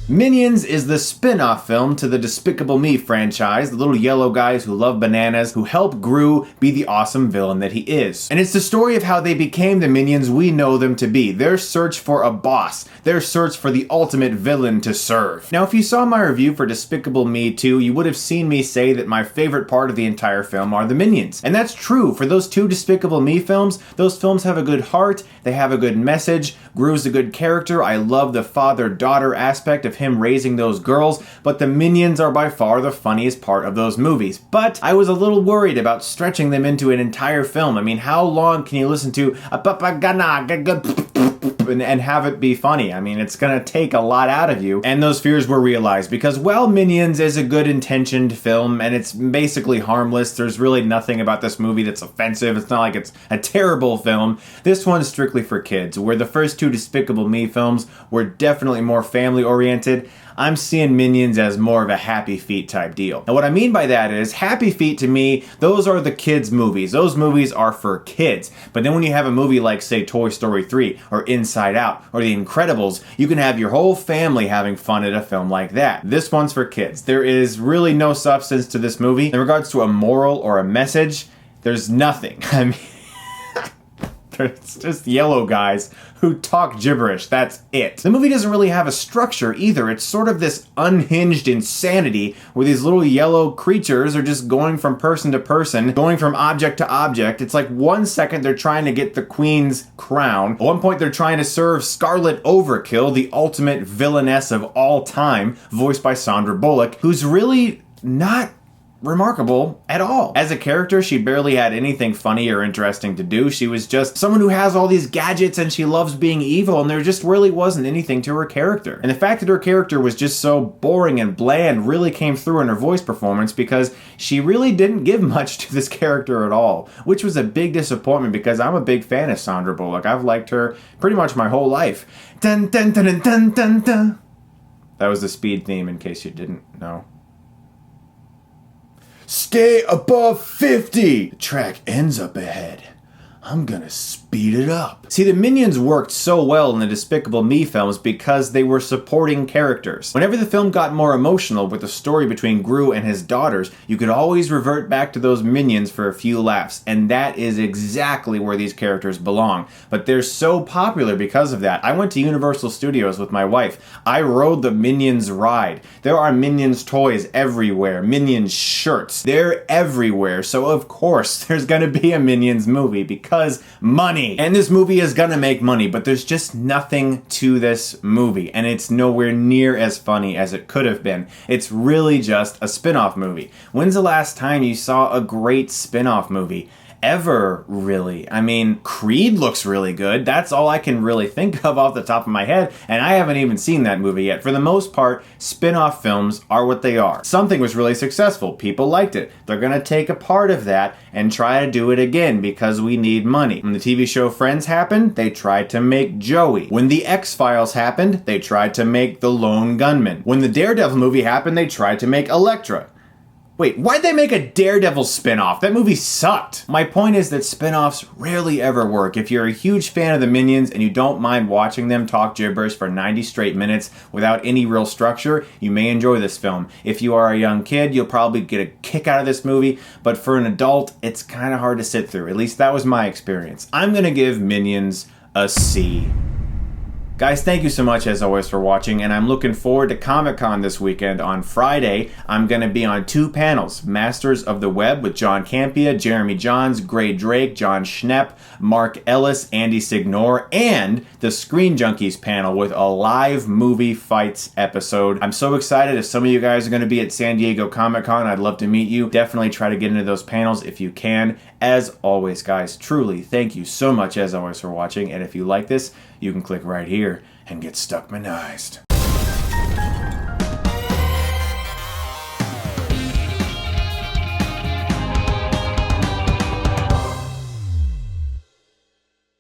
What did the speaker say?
Minions is the spin-off film to the Despicable Me franchise, the little yellow guys who love bananas, who help Gru be the awesome villain that he is. And it's the story of how they became the minions we know them to be, their search for a boss, their search for the ultimate villain to serve. Now, if you saw my review for Despicable Me 2, you would have seen me say that my favorite part of the entire film are the minions. And that's true. For those two Despicable Me films, those films have a good heart, they have a good message, Gru's a good character, I love the father-daughter aspect of him raising those girls, but the minions are by far the funniest part of those movies. But I was a little worried about stretching them into an entire film. I mean, how long can you listen to and have it be funny? I mean, it's gonna take a lot out of you. And those fears were realized because, well, Minions is a good intentioned film and it's basically harmless. There's really nothing about this movie that's offensive. It's not like it's a terrible film. This one's strictly for kids. Where the first two Despicable Me films were definitely more family oriented, I'm seeing Minions as more of a Happy Feet type deal. Now what I mean by that is, Happy Feet to me, those are the kids' movies. Those movies are for kids. But then when you have a movie like, say, Toy Story 3 or Inside Out or The Incredibles, you can have your whole family having fun at a film like that. This one's for kids. There is really no substance to this movie. In regards to a moral or a message, there's nothing. I mean, it's just yellow guys who talk gibberish, that's it. The movie doesn't really have a structure either. It's sort of this unhinged insanity where these little yellow creatures are just going from person to person, going from object to object. It's like 1 second they're trying to get the queen's crown. At one point they're trying to serve Scarlet Overkill, the ultimate villainess of all time, voiced by Sandra Bullock, who's really not remarkable at all. As a character, she barely had anything funny or interesting to do. She was just someone who has all these gadgets and she loves being evil, and there just really wasn't anything to her character. And the fact that her character was just so boring and bland really came through in her voice performance because she really didn't give much to this character at all, which was a big disappointment because I'm a big fan of Sandra Bullock. I've liked her pretty much my whole life. Dun, dun, dun, dun, dun, dun, dun. That was the Speed theme in case you didn't know. Stay above 50! The track ends up ahead. I'm gonna speed it up. See, the Minions worked so well in the Despicable Me films because they were supporting characters. Whenever the film got more emotional with the story between Gru and his daughters, you could always revert back to those Minions for a few laughs, and that is exactly where these characters belong. But they're so popular because of that. I went to Universal Studios with my wife. I rode the Minions ride. There are Minions toys everywhere, Minions shirts. They're everywhere, so of course there's gonna be a Minions movie because money. And this movie is gonna make money, but there's just nothing to this movie, and it's nowhere near as funny as it could have been. It's really just a spin-off movie. When's the last time you saw a great spin-off movie? Ever, really. I mean, Creed looks really good. That's all I can really think of off the top of my head, and I haven't even seen that movie yet. For the most part, spin-off films are what they are. Something was really successful. People liked it. They're gonna take a part of that and try to do it again because we need money. When the TV show Friends happened, they tried to make Joey. When the X-Files happened, they tried to make the Lone Gunman. When the Daredevil movie happened, they tried to make Elektra. Wait, why'd they make a Daredevil spin-off? That movie sucked. My point is that spin-offs rarely ever work. If you're a huge fan of the Minions and you don't mind watching them talk gibberish for 90 straight minutes without any real structure, you may enjoy this film. If you are a young kid, you'll probably get a kick out of this movie, but for an adult, it's kind of hard to sit through. At least that was my experience. I'm gonna give Minions a C. Guys, thank you so much as always for watching, and I'm looking forward to Comic-Con this weekend. On Friday, I'm going to be on 2 panels. Masters of the Web with John Campea, Jeremy Johns, Gray Drake, John Schnepp, Mark Ellis, Andy Signor, and the Screen Junkies panel with a live movie fights episode. I'm so excited. If some of you guys are going to be at San Diego Comic-Con, I'd love to meet you. Definitely try to get into those panels if you can. As always, guys, truly, thank you so much as always for watching, and if you like this, you can click right here and get Stuckmanized.